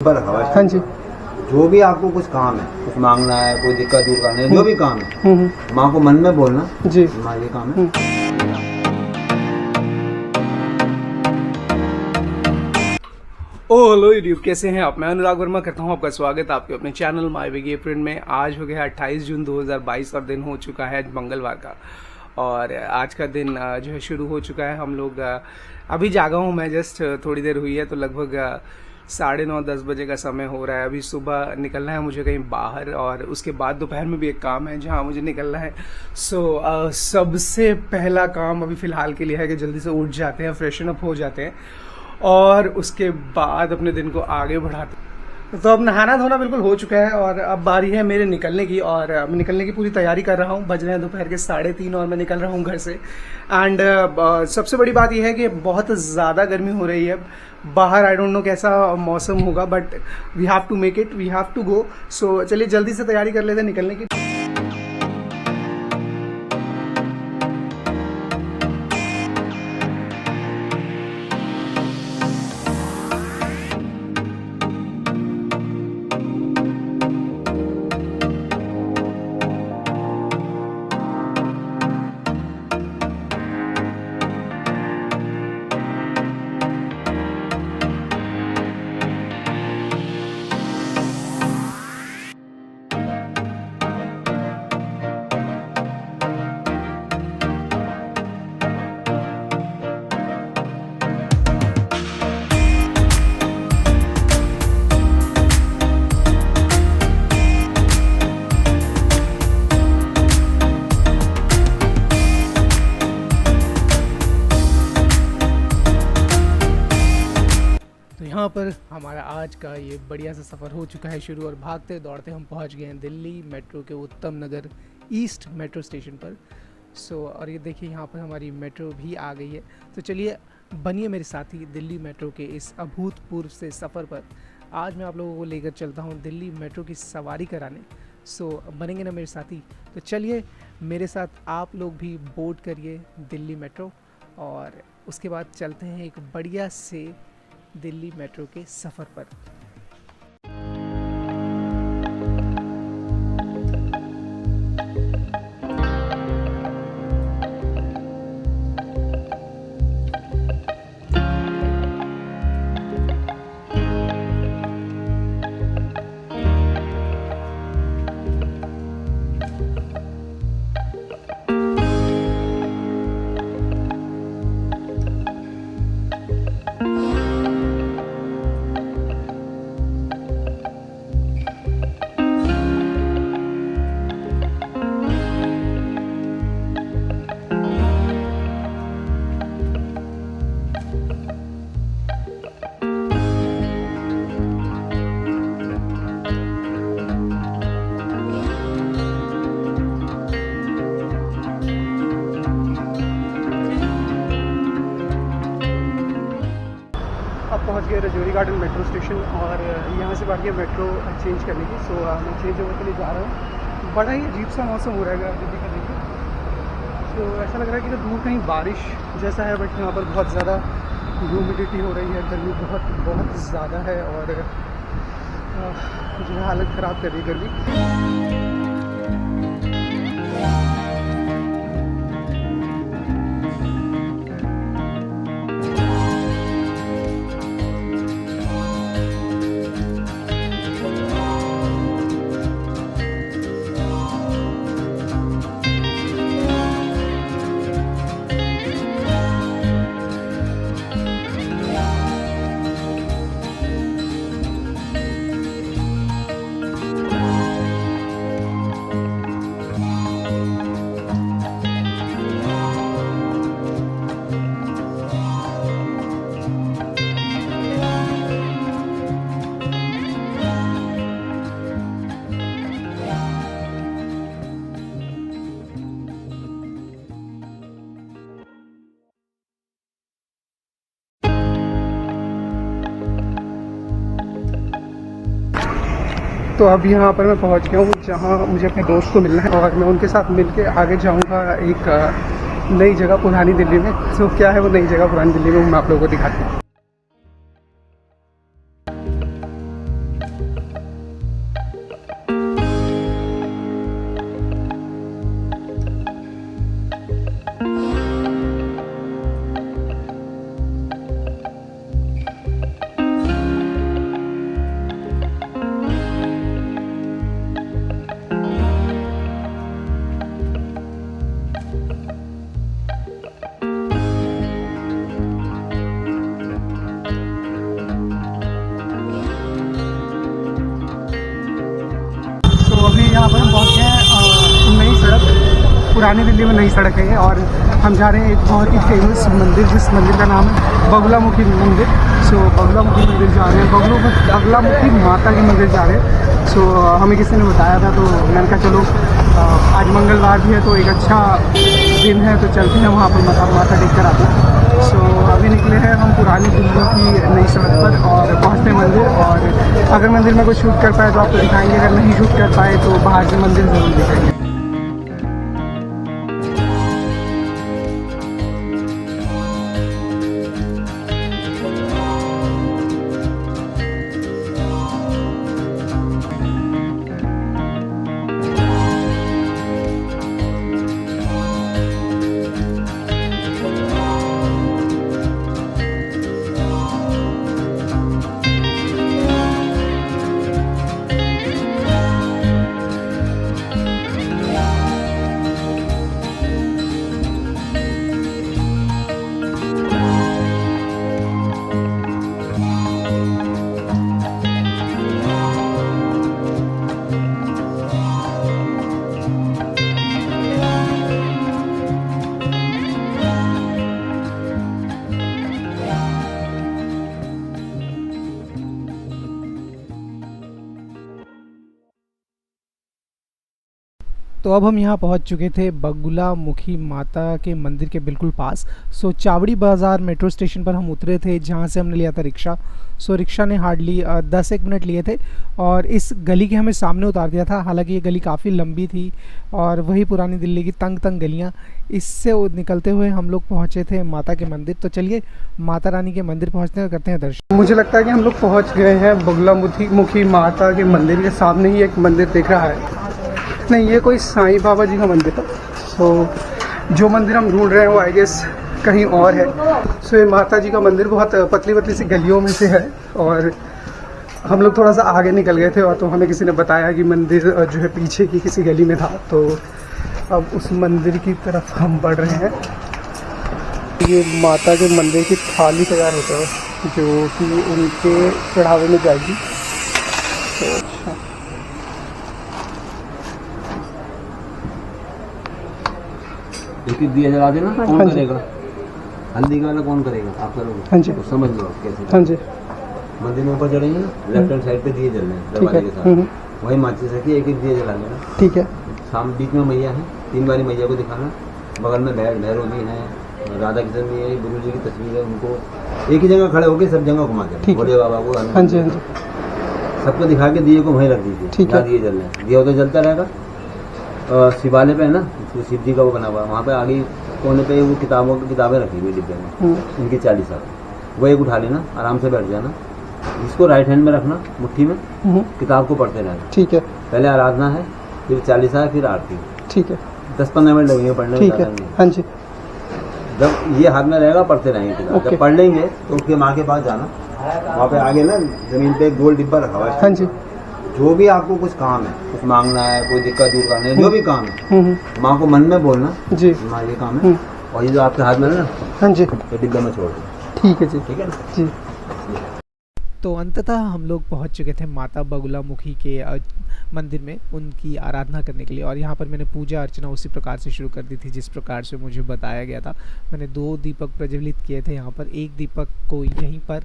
पर रखा हुआ है। हाँ जी। जो भी आपको कुछ काम है, कुछ मांगना है, कोई दिक्कत दूर करना है, जो भी काम है, माँ को मन में बोलना जी। माँ ये काम है। ओ हेलो यूट्यूब, कैसे हैं आप? मैं अनुराग वर्मा करता हूं आपका स्वागत आपके अपने चैनल माय बिग फ्रेंड में। आज हो गया 28 जून 2022 और दिन हो चुका है मंगलवार का। और आज का दिन जो है शुरू हो चुका है। हम लोग अभी जागा हूं मैं, जस्ट थोड़ी देर हुई है, तो लगभग 9:30-10 बजे का समय हो रहा है। अभी सुबह निकलना है मुझे कहीं बाहर, और उसके बाद दोपहर में भी एक काम है जहां मुझे निकलना है। सबसे पहला काम अभी फ़िलहाल के लिए है कि जल्दी से उठ जाते हैं, फ्रेशन अप हो जाते हैं और उसके बाद अपने दिन को आगे बढ़ाते हैं। तो अब नहाना धोना बिल्कुल हो चुका है और अब बारी है मेरे निकलने की, और मैं निकलने की पूरी तैयारी कर रहा हूँ। बज रहे हैं दोपहर के 3:30 और मैं निकल रहा हूँ घर से। एंड सबसे बड़ी बात यह है कि बहुत ज़्यादा गर्मी हो रही है बाहर। आई डोंट नो कैसा मौसम होगा, but we have to make it, we have to go. So चलिए जल्दी से तैयारी कर लेते हैं निकलने की। यहाँ पर हमारा आज का ये बढ़िया सा सफ़र हो चुका है शुरू, और भागते दौड़ते हम पहुँच गए हैं दिल्ली मेट्रो के उत्तम नगर ईस्ट मेट्रो स्टेशन पर। और ये देखिए यहाँ पर हमारी मेट्रो भी आ गई है। तो चलिए बनिए मेरे साथी दिल्ली मेट्रो के इस अभूतपूर्व से सफ़र पर। आज मैं आप लोगों को लेकर चलता हूँ दिल्ली मेट्रो की सवारी कराने। बनेंगे ना मेरे साथी? तो चलिए मेरे साथ आप लोग भी बोर्ड करिए दिल्ली मेट्रो, और उसके बाद चलते हैं एक बढ़िया से दिल्ली मेट्रो के सफ़र पर। अब पहुंच गए रजौरी गार्डन मेट्रो स्टेशन, और यहाँ से बाकी है मेट्रो चेंज करने की। मैं चेंज ओवर के लिए जा रहा हूँ। बड़ा ही अजीब सा मौसम हो रहा है दिल्ली का देखिए। ऐसा लग रहा है कि दूर कहीं बारिश जैसा है, बट यहाँ पर बहुत ज़्यादा ह्यूमिडिटी हो रही है, गर्मी बहुत बहुत ज़्यादा है, और जो है हालत ख़राब कर रही है गर्मी। तो अब यहाँ पर मैं पहुँच गया हूँ जहाँ मुझे अपने दोस्त को मिलना है, और मैं उनके साथ मिलके आगे जाऊँगा एक नई जगह पुरानी दिल्ली में। तो क्या है वो नई जगह पुरानी दिल्ली में, मैं आप लोगों को दिखाती हूँ। पुरानी दिल्ली में नई सड़क है और हम जा रहे हैं एक बहुत ही फेमस मंदिर, जिस मंदिर का नाम है बगुलामुखी मंदिर। सो बगुलामुखी मंदिर जा रहे हैं, बगुलामुखी माता के मंदिर जा रहे हैं। सो हमें किसी ने बताया था, तो मैंने कहा चलो आज मंगलवार भी है तो एक अच्छा दिन है, तो चलते हैं वहाँ पर माता टेक कर आते हैं। सो अभी निकले हैं हम पुरानी दिल्ली की नई सड़क पर और पहुँचते मंदिर। और अगर मंदिर में कोई शूट कर पाए तो आपको दिखाएंगे, अगर नहीं शूट कर पाए तो बाहर से मंदिर ज़रूर दिखाएंगे। तो अब हम यहाँ पहुँच चुके थे बगुलामुखी माता के मंदिर के बिल्कुल पास। सो चावड़ी बाज़ार मेट्रो स्टेशन पर हम उतरे थे, जहाँ से हमने लिया था रिक्शा। सो रिक्शा ने हार्डली 10-1 मिनट लिए थे और इस गली के हमें सामने उतार दिया था। हालांकि ये गली काफ़ी लंबी थी और वही पुरानी दिल्ली की तंग तंग गलियाँ, इससे निकलते हुए हम लोग पहुँचे थे माता के मंदिर। तो चलिए माता रानी के मंदिर पहुँचते हैं, करते हैं दर्शन। मुझे लगता है कि हम लोग पहुँच गए हैं बगुलामुखी माता के मंदिर के सामने ही एक मंदिर दिख रहा है। नहीं, ये कोई साईं बाबा जी का मंदिर है। सो जो मंदिर हम ढूंढ रहे हैं वो आई गेस कहीं और है। सो ये माता जी का मंदिर बहुत पतली पतली सी गलियों में से है और हम लोग थोड़ा सा आगे निकल गए थे और तो हमें किसी ने बताया कि मंदिर जो है पीछे की किसी गली में था। तो अब उस मंदिर की तरफ हम बढ़ रहे हैं। ये माता के मंदिर की थाली तैयार होता है जो कि उनके चढ़ावे में जाएगी। तो अच्छा, एक दिया जला देना, कौन करेगा? हल्दी का वाला कौन करेगा? आप करोगे? हाँ जी। तो समझ लो आप कैसे। हाँ जी। मंदिर में ऊपर चढ़ेंगे ना, लेफ्ट हैंड साइड पे दिए जल रहे हैं दरवाजे के साथ, वही माचिस रखी, एक एक दिया जला लेना। ठीक है। शाम बीच में मैया है, 3 बारी मैया को दिखाना। बगल में भैरव जी हैं, राधा कृष्ण जी है, गुरु जी की तस्वीर है, उनको एक ही जगह खड़े होकर सब जगह घुमा के भोले बाबा को, हाँ जी, हाँ जी, सबको दिखा के दिए को वहीं रख दीजिए। ठीक है। दिए जल रहे हैं, दिया तो जलता रहेगा। शिवालय पे है ना, तो शिव जी का वो बना हुआ है, वहाँ पे आगे कोने पे वो किताबें रखी हुई डिब्बे में, इनकी 40 वो एक उठा लेना, आराम से बैठ जाना। इसको राइट हैंड में रखना, मुट्ठी में, किताब को पढ़ते रहना। ठीक है। पहले आराधना है, फिर 40 फिर आरती। ठीक है। 10-15 मिनट लगेंगे पढ़ने में। ठीक है। हाँ जी। जब ये हाथ में रहेगा पढ़ते रहेंगे किताब। जब पढ़ लेंगे तो उसके माँ के पास जाना, वहाँ पे आगे ना जमीन पे एक गोल डिब्बा रखा हुआ है। हाँ जी। जो भी आपको कुछ काम है, कुछ मांगना है, कोई दिक्कत दूर करनी है, जो भी काम है, माँ को मन में बोलना जी, माँ ये काम है, और ये जो आपके हाथ में है ना, हाँ जी, ये डिब्बे में छोड़ दो। ठीक है जी। ठीक है ना जी। तो अंततः हम लोग पहुंच चुके थे माता बगुलामुखी के मंदिर में उनकी आराधना करने के लिए। और यहाँ पर मैंने पूजा अर्चना उसी प्रकार से शुरू कर दी थी जिस प्रकार से मुझे बताया गया था। मैंने 2 दीपक प्रज्वलित किए थे यहाँ पर, एक दीपक को यहीं पर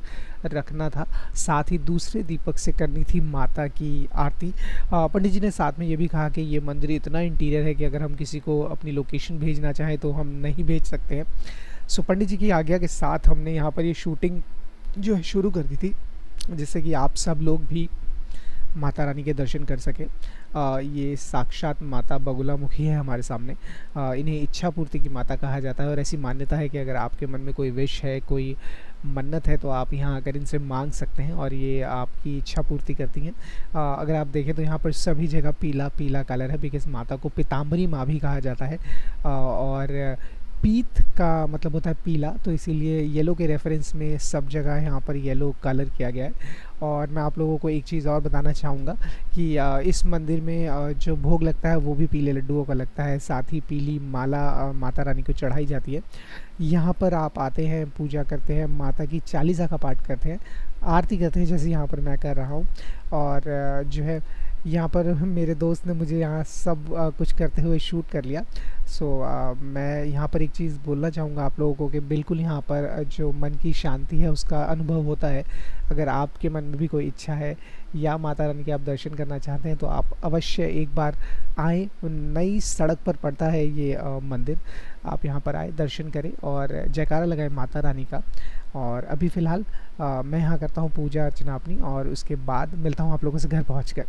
रखना था, साथ ही दूसरे दीपक से करनी थी माता की आरती। पंडित जी ने साथ में ये भी कहा कि ये मंदिर इतना इंटीरियर है कि अगर हम किसी को अपनी लोकेशन भेजना चाहें तो हम नहीं भेज सकते हैं। सो पंडित जी की आज्ञा के साथ हमने यहाँ पर ये शूटिंग जो है शुरू कर दी थी, जिससे कि आप सब लोग भी माता रानी के दर्शन कर सकें। ये साक्षात माता बगुलामुखी है हमारे सामने। इन्हें इच्छा पूर्ति की माता कहा जाता है और ऐसी मान्यता है कि अगर आपके मन में कोई विश है, कोई मन्नत है, तो आप यहाँ आकर इनसे मांग सकते हैं और ये आपकी इच्छा पूर्ति करती हैं। अगर आप देखें तो यहाँ पर सभी जगह पीला पीला कलर है, बिकॉज माता को पीताम्बरी माँ भी कहा जाता है। और पीत का मतलब होता है पीला, तो इसीलिए येलो के रेफरेंस में सब जगह यहाँ पर येलो कलर किया गया है। और मैं आप लोगों को एक चीज़ और बताना चाहूँगा कि इस मंदिर में जो भोग लगता है वो भी पीले लड्डुओं का लगता है, साथ ही पीली माला माता रानी को चढ़ाई जाती है। यहाँ पर आप आते हैं, पूजा करते हैं, माता की चालीसा का पाठ करते हैं, आरती करते हैं, जैसे यहाँ पर मैं कर रहा हूँ। और जो है यहाँ पर मेरे दोस्त ने मुझे यहाँ सब कुछ करते हुए शूट कर लिया। सो मैं यहाँ पर एक चीज़ बोलना चाहूँगा आप लोगों को कि बिल्कुल यहाँ पर जो मन की शांति है उसका अनुभव होता है। अगर आपके मन में भी कोई इच्छा है या माता रानी के आप दर्शन करना चाहते हैं तो आप अवश्य एक बार आएँ। नई सड़क पर पड़ता है ये मंदिर, आप यहाँ पर आए, दर्शन करें और जयकारा लगाएं माता रानी का। और अभी फ़िलहाल मैं यहाँ करता हूँ पूजा अर्चना अपनी, और उसके बाद मिलता हूँ आप लोगों से घर पहुँचकर।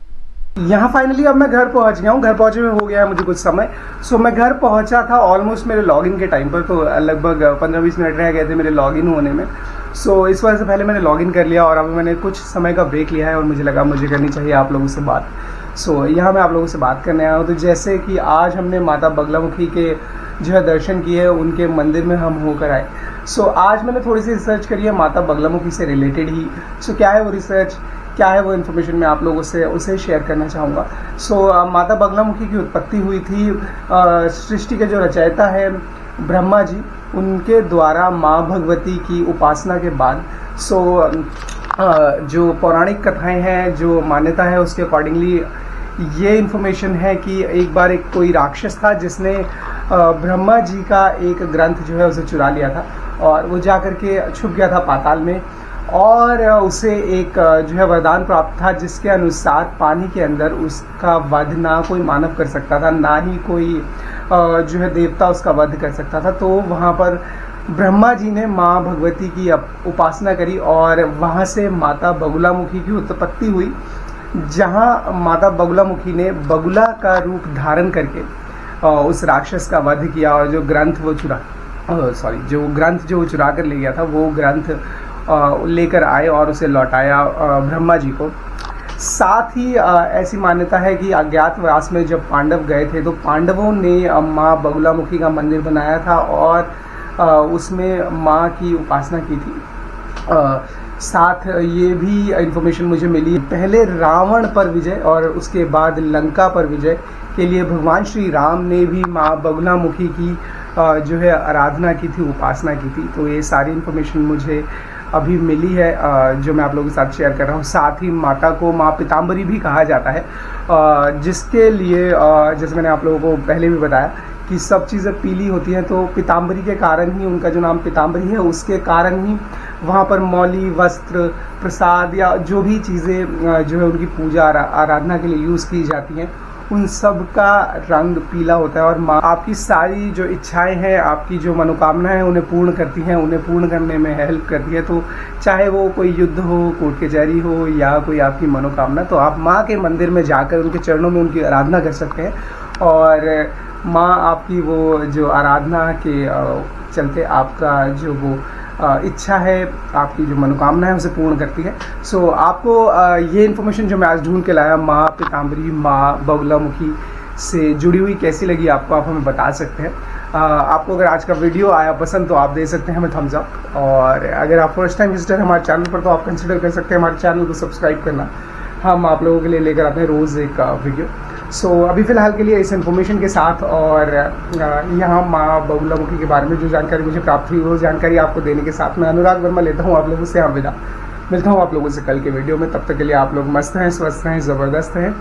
यहाँ फाइनली अब मैं घर पहुँच गया हूँ। घर पहुँचे में हो गया है मुझे कुछ समय। सो मैं घर पहुँचा था ऑलमोस्ट मेरे लॉगिन के टाइम पर, तो लगभग 15-20 मिनट रह गए थे मेरे लॉगिन होने में। सो इस वजह से पहले मैंने लॉगिन कर लिया और अभी मैंने कुछ समय का ब्रेक लिया है और मुझे लगा मुझे करनी चाहिए आप लोगों से बात। सो यहाँ मैं आप लोगों से बात करने आया हूँ। तो जैसे कि आज हमने माता बगलामुखी के जो है दर्शन किए, उनके मंदिर में हम होकर आए। सो आज मैंने थोड़ी सी रिसर्च करी है माता बगलामुखी से रिलेटेड ही। सो क्या है वो रिसर्च, क्या है वो इन्फॉर्मेशन, मैं आप लोगों से उसे शेयर करना चाहूँगा। सो माता बगलामुखी की उत्पत्ति हुई थी सृष्टि के जो रचयिता है ब्रह्मा जी, उनके द्वारा माँ भगवती की उपासना के बाद। सो जो पौराणिक कथाएं हैं, जो मान्यता है, उसके अकॉर्डिंगली ये इन्फॉर्मेशन है कि एक बार एक कोई राक्षस था जिसने ब्रह्मा जी का एक ग्रंथ जो है उसे चुरा लिया था और वो जा कर के छुप गया था पाताल में। और उसे एक जो है वरदान प्राप्त था जिसके अनुसार पानी के अंदर उसका वध ना कोई मानव कर सकता था, ना ही कोई जो है देवता उसका वध कर सकता था। तो वहाँ पर ब्रह्मा जी ने माँ भगवती की उपासना करी और वहाँ से माता बगुलामुखी की उत्पत्ति हुई, जहाँ माता बगुलामुखी ने बगुला का रूप धारण करके उस राक्षस का वध किया और जो ग्रंथ वो चुरा कर ले गया था, वो ग्रंथ लेकर आए और उसे लौटाया ब्रह्मा जी को। साथ ही ऐसी मान्यता है कि अज्ञातवास में जब पांडव गए थे तो पांडवों ने माँ बगुलामुखी का मंदिर बनाया था और उसमें माँ की उपासना की थी। साथ ये भी इन्फॉर्मेशन मुझे मिली, पहले रावण पर विजय और उसके बाद लंका पर विजय के लिए भगवान श्री राम ने भी माँ बगुलामुखी की जो है आराधना की थी, उपासना की थी। तो ये सारी इन्फॉर्मेशन मुझे अभी मिली है जो मैं आप लोगों के साथ शेयर कर रहा हूँ। साथ ही माता को माँ पीताम्बरी भी कहा जाता है, जिसके लिए जैसे मैंने आप लोगों को पहले भी बताया कि सब चीज़ें पीली होती हैं, तो पीताम्बरी के कारण ही उनका जो नाम पीताम्बरी है, उसके कारण ही वहाँ पर मौली, वस्त्र, प्रसाद या जो भी चीज़ें जो है उनकी पूजा आराधना के लिए यूज़ की जाती हैं, उन सब का रंग पीला होता है। और माँ आपकी सारी जो इच्छाएं हैं, आपकी जो मनोकामनाएं हैं, उन्हें पूर्ण करती हैं, उन्हें पूर्ण करने में हेल्प करती है। तो चाहे वो कोई युद्ध हो, कोर्ट कचहरी हो या कोई आपकी मनोकामना, तो आप माँ के मंदिर में जाकर उनके चरणों में उनकी आराधना कर सकते हैं और माँ आपकी वो जो आराधना के चलते आपका जो वो इच्छा है, आपकी जो मनोकामना है, उसे पूर्ण करती है। सो आपको ये इन्फॉर्मेशन जो मैं आज ढूंढ के लाया माँ पीताम्बरी, माँ बगुलामुखी से जुड़ी हुई कैसी लगी आपको, आप हमें बता सकते हैं। आपको अगर आज का वीडियो आया पसंद तो आप दे सकते हैं हमें थम्स अप, और अगर आप फर्स्ट टाइम विजिटर हमारे चैनल पर तो आप कंसिडर कर सकते हैं हमारे चैनल को सब्सक्राइब करना। हम आप लोगों के लिए लेकर आते हैं रोज़ एक वीडियो। सो अभी फ़िलहाल के लिए इस इन्फॉर्मेशन के साथ और यहाँ माँ बगुलामुखी के बारे में जो जानकारी मुझे प्राप्त हुई, वो जानकारी आपको देने के साथ मैं अनुराग वर्मा लेता हूँ आप लोगों से विदा। मिलता हूँ आप लोगों से कल के वीडियो में। तब तक के लिए आप लोग मस्त रहें, स्वस्थ रहें, ज़बरदस्त रहें।